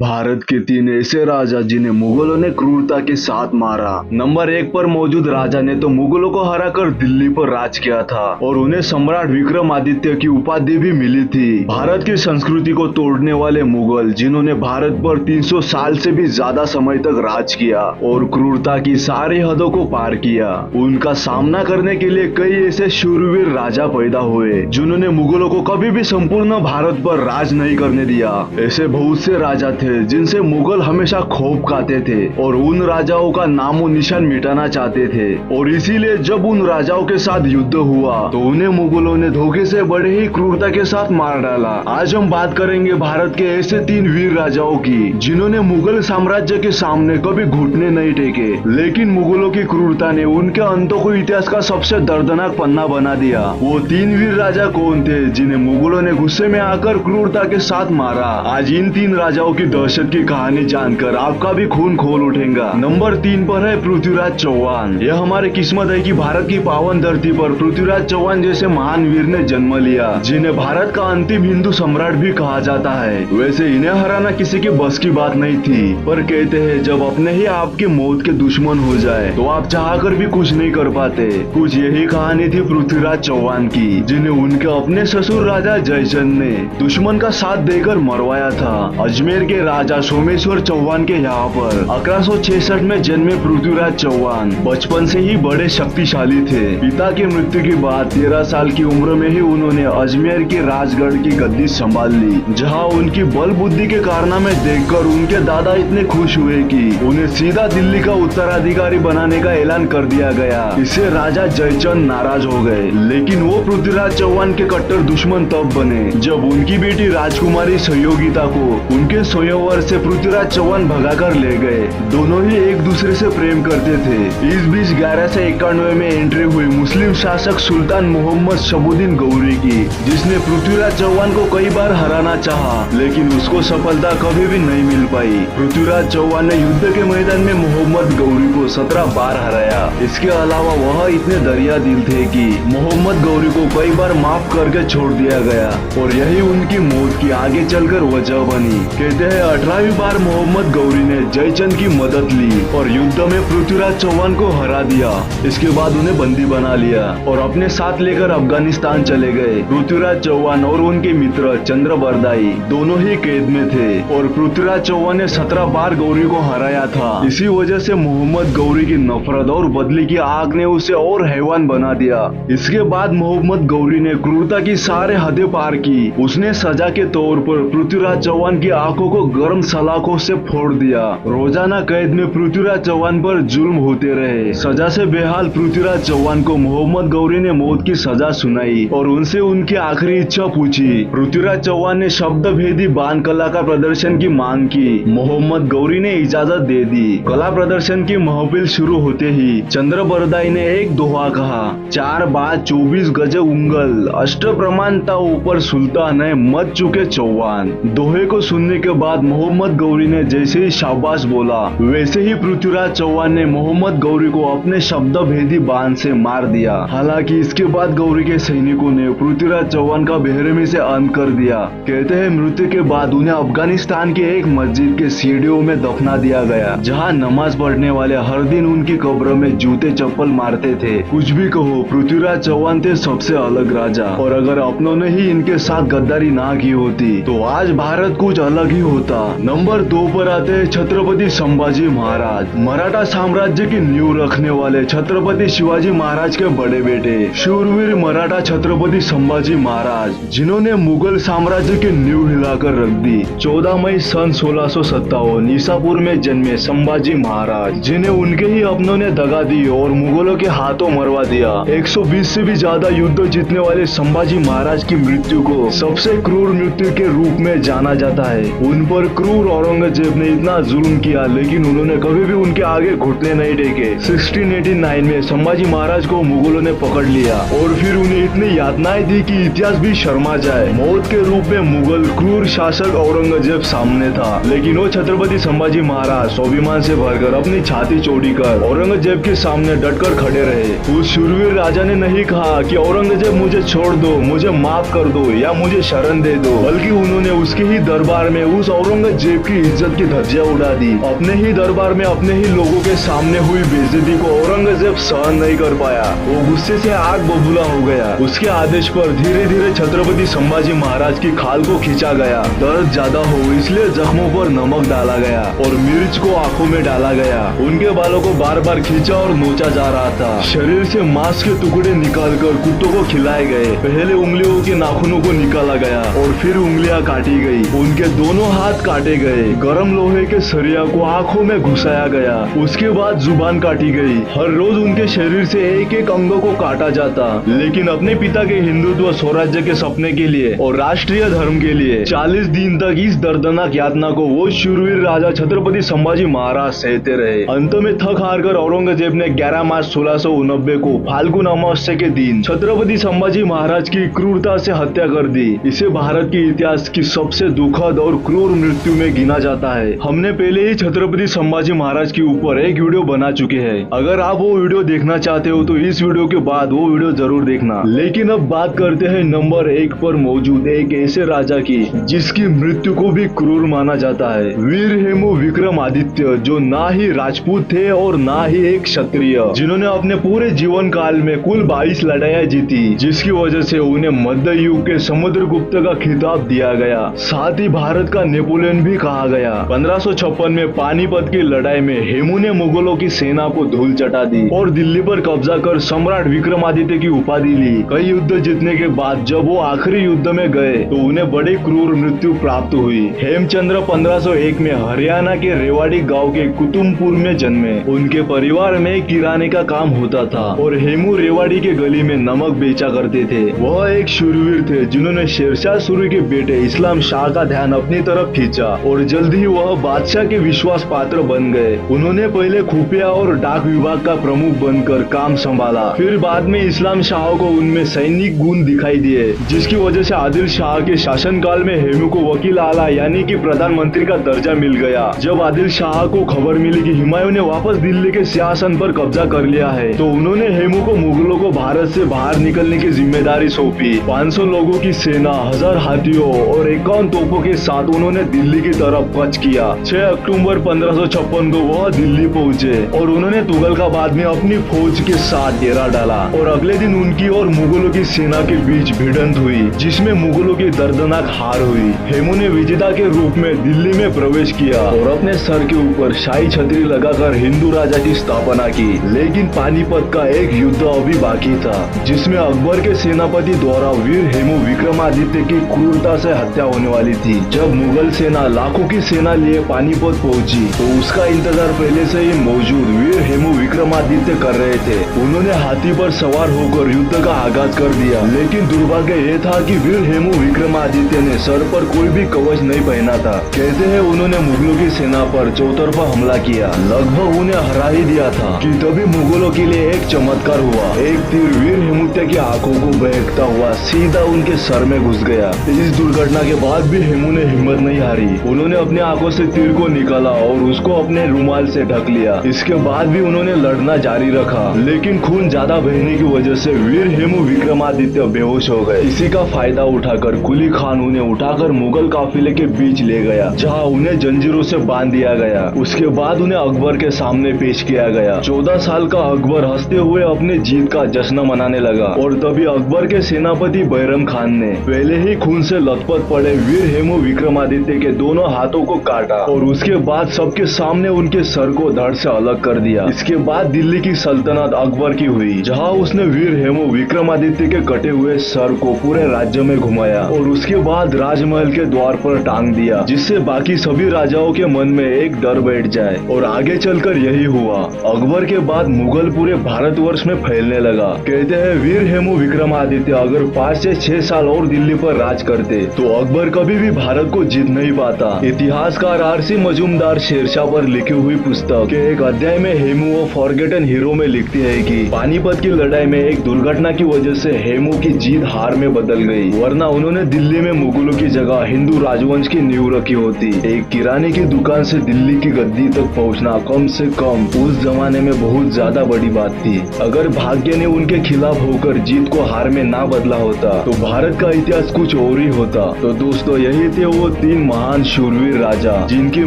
भारत के तीन ऐसे राजा जिन्हें मुगलों ने क्रूरता के साथ मारा। नंबर 1 पर मौजूद राजा ने तो मुगलों को हराकर दिल्ली पर राज किया था और उन्हें सम्राट विक्रमादित्य की उपाधि भी मिली थी। भारत की संस्कृति को तोड़ने वाले मुगल जिन्होंने भारत पर 300 साल से भी ज्यादा समय तक राज किया और क्रूरता की सारी हदों को पार किया। उनका सामना करने के लिए कई ऐसे शूरवीर राजा पैदा हुए जिन्होंने मुगलों को कभी भी संपूर्ण भारत पर राज नहीं करने दिया। ऐसे बहुत से राजा थे जिनसे मुगल हमेशा खौफ खाते थे और उन राजाओं का नामो निशान मिटाना चाहते थे और इसीलिए जब उन राजाओं के साथ युद्ध हुआ तो उन्हें मुगलों ने धोखे से बड़े ही क्रूरता के साथ मार डाला। आज हम बात करेंगे भारत के ऐसे 3 वीर राजाओं की जिन्होंने मुगल साम्राज्य के सामने कभी घुटने नहीं टेके, लेकिन मुगलों की क्रूरता ने उनके अंतों को इतिहास का सबसे दर्दनाक पन्ना बना दिया। वो 3 वीर राजा कौन थे जिन्हें मुगलों ने गुस्से में आकर क्रूरता के साथ मारा? आज इन 3 राजाओं की दहशत की कहानी जानकर आपका भी खून खोल उठेगा। नंबर 3 पर है पृथ्वीराज चौहान। यह हमारी किस्मत है कि भारत की पावन धरती पर पृथ्वीराज चौहान जैसे महान वीर ने जन्म लिया जिन्हें भारत का अंतिम हिंदू सम्राट भी कहा जाता है। वैसे इन्हें हराना किसी के बस की बात नहीं थी, पर कहते हैं जब अपने ही आपकी मौत के दुश्मन हो जाए तो आप चाहकर भी कुछ नहीं कर पाते। कुछ यही कहानी थी पृथ्वीराज चौहान की, जिन्हें उनके अपने ससुर राजा जयचंद ने दुश्मन का साथ देकर मरवाया था। अजमेर के राजा सोमेश्वर चौहान के यहाँ पर 1166 में जन्मे पृथ्वीराज चौहान बचपन से ही बड़े शक्तिशाली थे। पिता की मृत्यु के बाद 13 साल की उम्र में ही उन्होंने अजमेर के राजगढ़ की गद्दी संभाल ली, जहाँ उनकी बल बुद्धि के कारनामे देखकर उनके दादा इतने खुश हुए कि उन्हें सीधा दिल्ली का उत्तराधिकारी बनाने का ऐलान कर दिया गया। इससे राजा जयचंद नाराज हो गए, लेकिन वो पृथ्वीराज चौहान के कट्टर दुश्मन तब बने जब उनकी बेटी राजकुमारी सहयोगिता को उनके स्वयंवर से पृथ्वीराज चौहान भगाकर ले गए। दोनों ही एक दूसरे से प्रेम करते थे। इस बीच 1191 में एंट्री हुई मुस्लिम शासक सुल्तान मोहम्मद शहाबुद्दीन गौरी की, जिसने पृथ्वीराज चौहान को कई बार हराना चाहा, लेकिन उसको सफलता कभी भी नहीं मिल पाई। पृथ्वीराज चौहान ने युद्ध के मैदान में मोहम्मद गौरी को 17 बार हराया। इसके अलावा वह इतने दरिया दिल थे कि मोहम्मद गौरी को कई बार माफ करके छोड़ दिया गया और यही उनकी मौत की आगे चलकर वजह बनी। कहते हैं 18वीं बार मोहम्मद गौरी ने जयचंद की मदद ली और युद्ध में पृथ्वीराज चौहान को हरा दिया। इसके बाद उन्हें बंदी बना लिया और अपने साथ लेकर अफगानिस्तान चले गए। पृथ्वीराज चौहान और उनके मित्र चंद्रबरदाई दोनों ही कैद में थे और पृथ्वीराज चौहान ने 17 बार गौरी को हराया था। इसी वजह से मोहम्मद गौरी की नफरत और बदले की आग ने उसे और हैवान बना दिया। इसके बाद मोहम्मद गौरी ने क्रूरता की सारे हदें पार की। उसने सजा के तौर पर पृथ्वीराज चौहान की आंखों को गर्म सलाखों से फोड़ दिया। रोजाना कैद में पृथ्वीराज चौहान पर जुल्म होते रहे। सजा से बेहाल पृथ्वीराज चौहान को मोहम्मद गौरी ने मौत की सजा सुनाई और उनसे उनकी आखिरी इच्छा पूछी। पृथ्वीराज चौहान ने शब्द भेदी बाण कला का प्रदर्शन की मांग की। मोहम्मद गौरी ने इजाजत दे दी। कला प्रदर्शन की महफिल शुरू होते ही चंद्रबरदाई ने एक दोहा कहा, 4 बात 24 गज उंगल, अष्ट प्रमाणता ऊपर सुल्तान है मत चुके चौहान। दोहे को सुनने के बाद मोहम्मद गौरी ने जैसे ही शाबाश बोला, वैसे ही पृथ्वीराज चौहान ने मोहम्मद गौरी को अपने शब्द भेदी बाण से मार दिया। हालांकि इसके बाद गौरी के सैनिकों ने पृथ्वीराज चौहान का बेरहमी से अंत कर दिया। कहते हैं मृत्यु के बाद उन्हें अफगानिस्तान के एक मस्जिद के सीढ़ियों में दफना दिया गया, जहां नमाज पढ़ने वाले हर दिन उनकी कब्र में जूते चप्पल मारते थे। कुछ भी कहो, पृथ्वीराज चौहान थे सबसे अलग राजा और अगर अपनों ने ही इनके साथ गद्दारी ना की होती तो आज भारत कुछ अलग ही होता। नंबर 2 पर आते हैं छत्रपति संभाजी महाराज। मराठा साम्राज्य की नींव रखने वाले छत्रपति शिवाजी महाराज के बड़े बेटे शूरवीर मराठा छत्रपति संभाजी महाराज, जिन्होंने मुगल साम्राज्य की नींव हिलाकर रख दी। 14 मई सन 1657 ईसापुर में जन्मे संभाजी महाराज, जिन्हें उनके ही अपनों ने दगा दी और मुगलों के हाथों मरवा दिया। 120 से भी ज्यादा युद्ध जीतने वाले संभाजी महाराज की मृत्यु को सबसे क्रूर मृत्यु के रूप में जाना जाता है। उन पर क्रूर औरंगजेब ने इतना जुल्म किया, लेकिन उन्होंने कभी भी उनके आगे घुटने नहीं टेके। 1689 में संभाजी महाराज को मुगलों ने पकड़ लिया और फिर उन्हें इतनी यातनाएं दी कि इतिहास भी शर्मा जाए। मौत के रूप में मुगल क्रूर शासक औरंगजेब सामने था, लेकिन वो छत्रपति संभाजी महाराज स्वाभिमान से भरकर अपनी छाती चौड़ी कर औरंगजेब के सामने डटकर खड़े रहे। उस शूरवीर राजा ने नहीं कहा कि औरंगजेब मुझे छोड़ दो, मुझे माफ कर दो या मुझे शरण दे दो, बल्कि उन्होंने उसके ही दरबार में उस औरंगजेब की इज्जत की धज्जियां उड़ा दी। अपने ही दरबार में अपने ही लोगों के सामने हुई बेइज्जती को औरंगजेब सहन नहीं कर पाया। वो गुस्से से आग बबूला हो गया। उसके आदेश पर धीरे धीरे छत्रपति संभाजी महाराज की खाल को खींचा गया। दर्द ज्यादा हो इसलिए जख्मों पर नमक डाला गया और मिर्च को आंखों में डाला गया। उनके बालों को बार बार खींचा और नोचा जा रहा था। शरीर से मांस के टुकड़े निकालकर कुत्तों को खिलाए गए। पहले उंगलियों के नाखूनों को निकाला गया और फिर उंगलियां काटी गई। उनके दोनों हाथ काटे गए। गर्म लोहे के सरिया को आंखों में घुसाया गया। उसके बाद जुबान काटी गई। हर रोज उनके शरीर से एक एक अंगों को काटा जाता, लेकिन अपने पिता के हिंदुत्व स्वराज्य के सपने के लिए और राष्ट्रीय धर्म के लिए 40 दिन तक इस दर्दनाक यातना को वो शूरवीर राजा छत्रपति संभाजी महाराज सहते रहे। अंत में थक हार कर औरंगजेब ने 11 मार्च 1689 को फाल्गुन अमावस्या के दिन छत्रपति संभाजी महाराज की क्रूरता से हत्या कर दी। इसे भारत के इतिहास की सबसे दुखद और क्रूर मृत्यु में गिना जाता है। हमने पहले ही छत्रपति संभाजी महाराज के ऊपर एक वीडियो बना चुके हैं। अगर आप वो वीडियो देखना चाहते हो तो इस वीडियो के बाद वो वीडियो जरूर देखना। लेकिन अब बात करते हैं नंबर 1 पर मौजूद एक ऐसे राजा की जिसकी मृत्यु को भी क्रूर माना जाता है। वीर हेमू विक्रमादित्य, जो ना ही राजपूत थे और ना ही एक क्षत्रिय, जिन्होंने अपने पूरे जीवन काल में कुल 22 लड़ाइयां जीती, जिसकी वजह से उन्हें मध्य युग के समुद्रगुप्त का खिताब दिया गया। साथ ही भारत का नेपोलियन भी कहा गया। 1556 में पानीपत की लड़ाई में हेमू ने मुगलों की सेना को धूल चटा दी और दिल्ली पर कब्जा कर सम्राट विक्रमादित्य की उपाधि ली। कई युद्ध जीतने के बाद जब वो आखिरी युद्ध में गए तो उन्हें बड़ी क्रूर मृत्यु प्राप्त हुई। हेमचंद्र 1501 में हरियाणा के रेवाड़ी गांव के कुतुमपुर में जन्मे। उनके परिवार में किराने का काम होता था और हेमू रेवाड़ी के गली में नमक बेचा करते थे। वह एक शूरवीर थे जिन्होंने शेरशाह सूरी के बेटे इस्लाम शाह का ध्यान अपनी तरफ खींचा और जल्द ही वह बादशाह के विश्वास पात्र बन गए। उन्होंने पहले खुफिया और डाक विभाग का प्रमुख बनकर काम संभाला। फिर बाद में इस्लाम शाह को उनमें सैनिक गुण दिखाई दिए, जिसकी वजह से आदिल शाह के शासनकाल में हेमू को वकील आला यानी कि प्रधानमंत्री का दर्जा मिल गया। जब आदिल शाह को खबर मिली कि हुमायूं ने वापस दिल्ली के सिंहासन पर कब्जा कर लिया है तो उन्होंने हेमू को मुगलों को भारत से बाहर निकलने की जिम्मेदारी सौंपी। 500 लोगों की सेना, 1000 हाथियों और 51 तोपों के साथ उन्होंने दिल्ली की तरफ कूच किया। 6 अक्टूबर 1556 को वह दिल्ली पहुंचे और उन्होंने तुगलकाबाद में अपनी फौज के साथ डेरा डाला और अगले दिन उनकी और मुगलों की सेना के बीच भिड़ंत हुई, जिसमें मुगलों की दर्दनाक हार हुई। हेमू ने विजेता के रूप में दिल्ली में प्रवेश किया और अपने सर के ऊपर शाही छतरी लगाकर हिंदू राजा की स्थापना की। लेकिन पानीपत का एक युद्ध अभी बाकी था, जिसमें अकबर के सेनापति द्वारा वीर हेमू विक्रमादित्य की क्रूरता से हत्या होने वाली थी। जब मुगल सेना लाखों की सेना लिए पानीपत पहुंची तो उसका इंतजार पहले से ही मौजूद वीर हेमू विक्रमादित्य कर रहे थे। उन्होंने हाथी पर सवार होकर युद्ध का आगाज कर दिया, लेकिन दुर्भाग्य यह था कि वीर हेमू विक्रमादित्य ने सर पर कोई भी कवच नहीं पहना था। कहते हैं उन्होंने मुगलों की सेना पर चौतरफा हमला किया, लगभग उन्हें हरा ही दिया था कि तभी मुगलों के लिए एक चमत्कार हुआ। एक तीर वीर हेमूत्य की आंखों को बहकता हुआ सीधा उनके सर में घुस गया। इस दुर्घटना के बाद भी हेमू ने हिम्मत नहीं हारी। उन्होंने अपनी आंखों से तीर को निकाला और उसको अपने रुमाल से ढक लिया। इसके बाद भी उन्होंने लड़ना जारी रखा, लेकिन खून ज्यादा बहने की वजह से वीर हेमू विक्रमादित्य बेहोश हो गए। इसी का फायदा उठाकर कुली खान उन्हें उठाकर मुगल काफिले के बीच ले गया, जहां उन्हें जंजीरों से बांध दिया गया। उसके बाद उन्हें अकबर के सामने पेश किया गया। 14 साल का अकबर हंसते हुए अपनी जीत का जश्न मनाने लगा और तभी अकबर के सेनापति बैरम खान ने पहले ही खून से लथपथ पड़े वीर हेमू विक्रमादित्य के दोनों हाथों को काटा और उसके बाद सबके सामने उनके सर को धड़ से अलग कर दिया। इसके बाद दिल्ली की सल्तनत अकबर की हुई, जहां उसने वीर हेमू विक्रमादित्य के कटे हुए सर को पूरे राज्य में घुमाया और उसके बाद राजमहल के द्वार पर टांग दिया, जिससे बाकी सभी राजाओं के मन में एक डर बैठ जाए। और आगे चलकर यही हुआ। अकबर के बाद मुगल पूरे भारतवर्ष में फैलने लगा। कहते हैं वीर हेमू विक्रमादित्य अगर 5 से 6 साल और दिल्ली पर राज करते तो अकबर कभी भी भारत को जीत नहीं पाता। इतिहासकार आर.सी. मजूमदार शेरशाह पर लिखी हुई पुस्तक के एक अध्याय में हेमू और फॉरगेटन हीरो में लिखती है कि पानीपत की लड़ाई में एक दुर्घटना की वजह से हेमू की जीत हार में बदल गई, वरना उन्होंने दिल्ली में मुगलों की जगह हिंदू राजवंश की नींव रखी होती। एक किराने की दुकान से दिल्ली की गद्दी तक पहुंचना कम से कम उस जमाने में बहुत ज्यादा बड़ी बात थी। अगर भाग्य ने उनके खिलाफ होकर जीत को हार में ना बदला होता तो भारत का इतिहास कुछ और ही होता। तो दोस्तों, यही थे वो 3 महान शूरवीर राजा जिनकी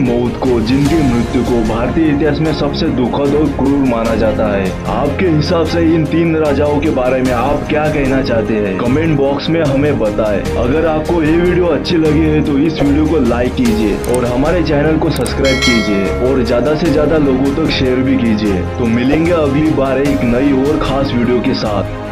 मृत्यु को भारतीय इतिहास में सबसे दुखद और क्रूर माना जाता है। आपके हिसाब से इन 3 राजाओं के बारे में आप क्या कहना चाहते हैं? कमेंट बॉक्स में हमें बताएं। अगर आपको ये वीडियो अच्छी लगी है तो इस वीडियो को लाइक कीजिए और हमारे चैनल को सब्सक्राइब कीजिए और ज्यादा से ज्यादा लोगों तक शेयर भी कीजिए। तो मिलेंगे अगली बार एक नई और खास वीडियो के साथ।